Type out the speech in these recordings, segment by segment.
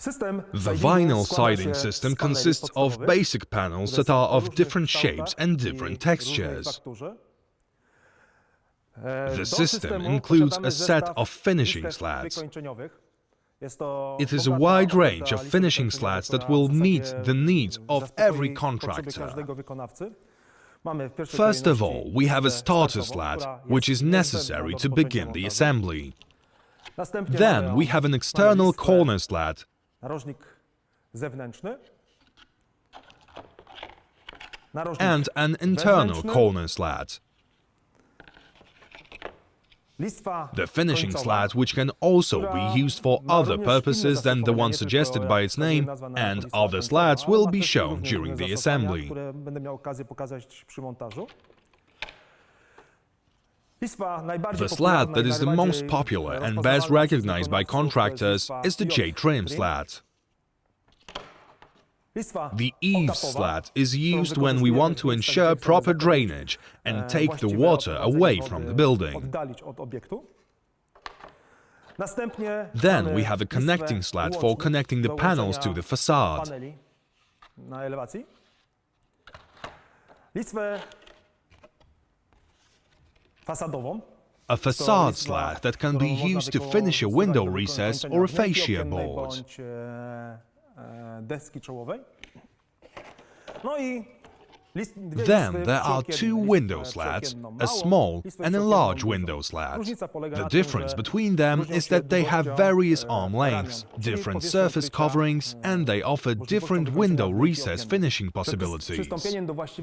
The vinyl siding system consists of basic panels that are of different shapes and different textures. The system includes a set of finishing slats. It is a wide range of finishing slats that will meet the needs of every contractor. First of all, we have a starter slat, which is necessary to begin the assembly. Then we have an external corner slat, and an internal corner slat. The finishing slat, which can also be used for other purposes than the one suggested by its name, and other slats will be shown during the assembly. The slat that is the most popular and best recognized by contractors is the J-trim slat. The eaves slat is used when we want to ensure proper drainage and take the water away from the building. Then we have a connecting slat for connecting the panels to the facade. A facade slat that can be used to finish a window recess or a fascia board. Then there are two window slats, a small and a large window slat. The difference between them is that they have various arm lengths, different surface coverings, and they offer different window recess finishing possibilities.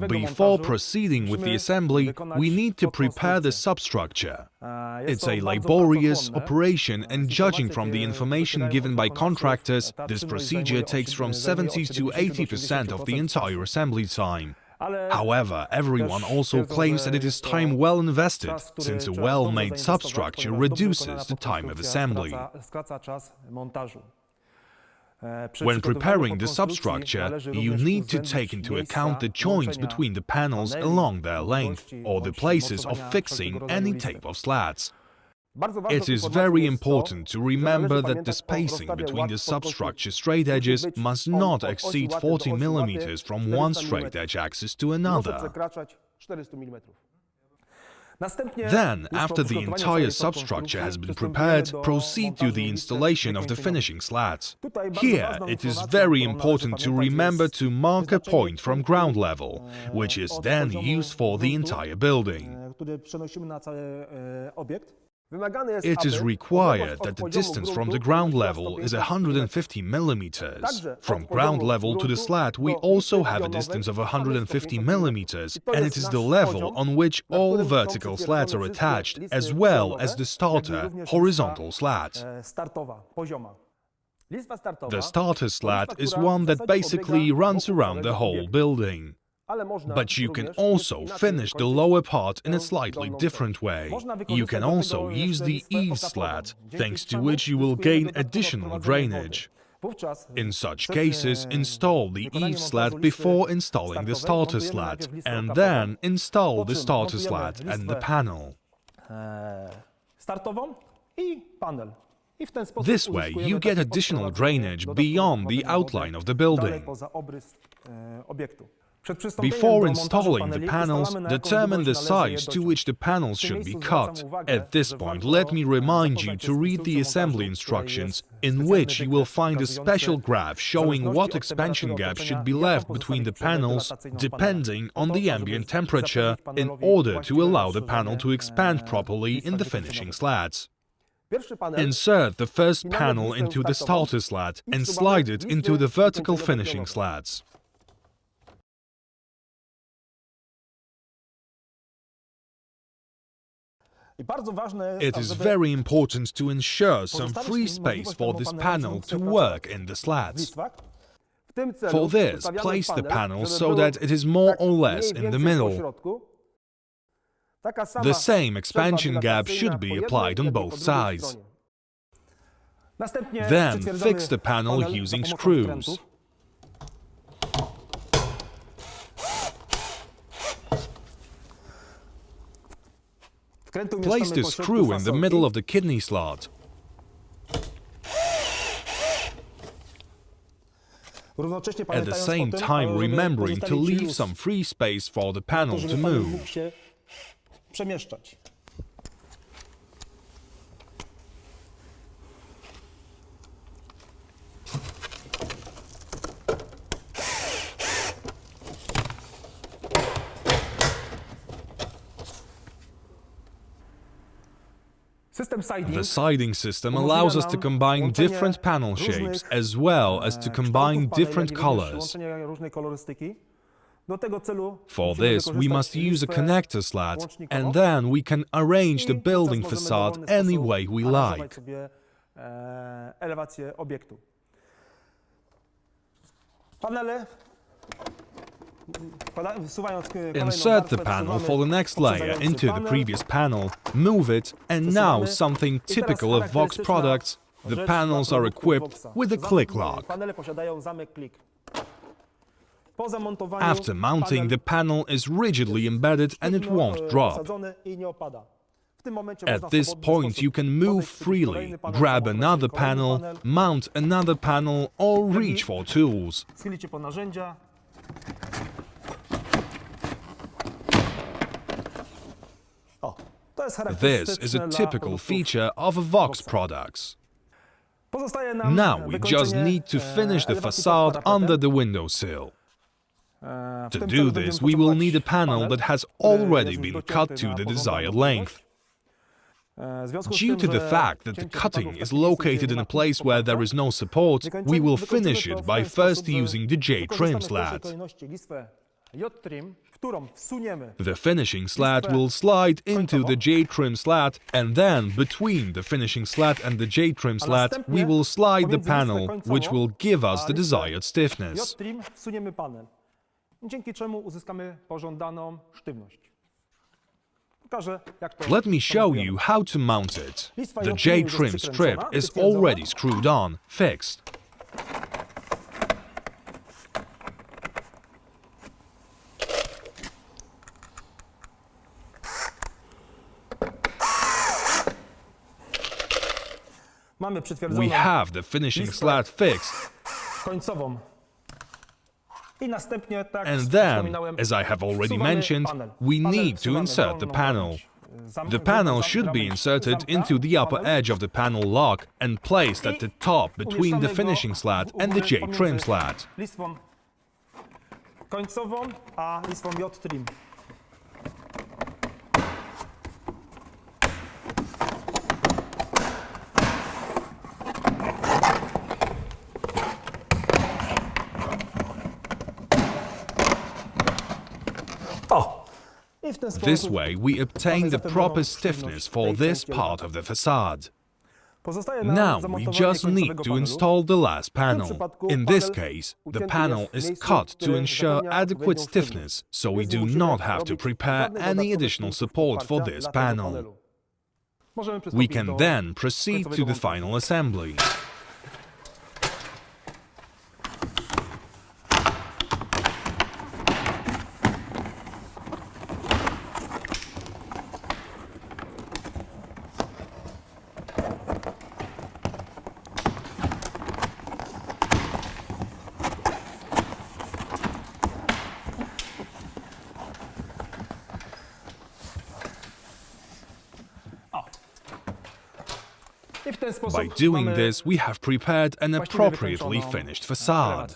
Before proceeding with the assembly, we need to prepare the substructure. It's a laborious operation, and judging from the information given by contractors, this procedure takes from 70 to 80% of the entire assembly time. However, everyone also claims that it is time well invested, since a well-made substructure reduces the time of assembly. When preparing the substructure, you need to take into account the joints between the panels along their length, or the places of fixing any type of slats. It is very important to remember that the spacing between the substructure straight edges must not exceed 40 mm from one straight edge axis to another. Then, after the entire substructure has been prepared, proceed to the installation of the finishing slats. Here, it is very important to remember to mark a point from ground level, which is then used for the entire building. It is required that the distance from the ground level is 150 mm. From ground level to the slat, we also have a distance of 150 mm, and it is the level on which all vertical slats are attached, as well as the starter horizontal slat. The starter slat is one that basically runs around the whole building. But you can also finish the lower part in a slightly different way. You can also use the eaves slat, thanks to which you will gain additional drainage. In such cases, install the eaves slat before installing the starter slat, and then install the starter slat and the panel. This way, you get additional drainage beyond the outline of the building. Before installing the panels, determine the size to which the panels should be cut. At this point, let me remind you to read the assembly instructions, in which you will find a special graph showing what expansion gaps should be left between the panels, depending on the ambient temperature, in order to allow the panel to expand properly in the finishing slats. Insert the first panel into the starter slat and slide it into the vertical finishing slats. It is very important to ensure some free space for this panel to work in the slats. For this, place the panel so that it is more or less in the middle. The same expansion gap should be applied on both sides. Then fix the panel using screws. Place the screw in the middle of the kidney slot. at the same time remembering to leave some free space for the panel to move. The siding system allows us to combine different panel shapes as well as to combine different colors. For this, we must use a connector slat, and then we can arrange the building facade any way we like. Insert the panel for the next layer into the previous panel, move it, and now something typical of VOX products, the panels are equipped with a click lock. After mounting, the panel is rigidly embedded and it won't drop. At this point you can move freely, grab another panel, mount another panel, or reach for tools. This is a typical feature of VOX products. Now we just need to finish the facade under the windowsill. To do this, we will need a panel that has already been cut to the desired length. Due to the fact that the cutting is located in a place where there is no support, we will finish it by first using the J-trim slat. The finishing slat will slide into the J-trim slat, and then between the finishing slat and the J-trim slat we will slide the panel, which will give us the desired stiffness. Let me show you how to mount it. The J-trim strip is already screwed on, fixed. We have the finishing slat fixed. And then, as I have already mentioned, we need to insert the panel. The panel should be inserted into the upper edge of the panel lock and placed at the top between the finishing slat and the J-trim slat. This way we obtain the proper stiffness for this part of the facade. Now we just need to install the last panel. In this case, the panel is cut to ensure adequate stiffness, so we do not have to prepare any additional support for this panel. We can then proceed to the final assembly. By doing this, we have prepared an appropriately finished facade.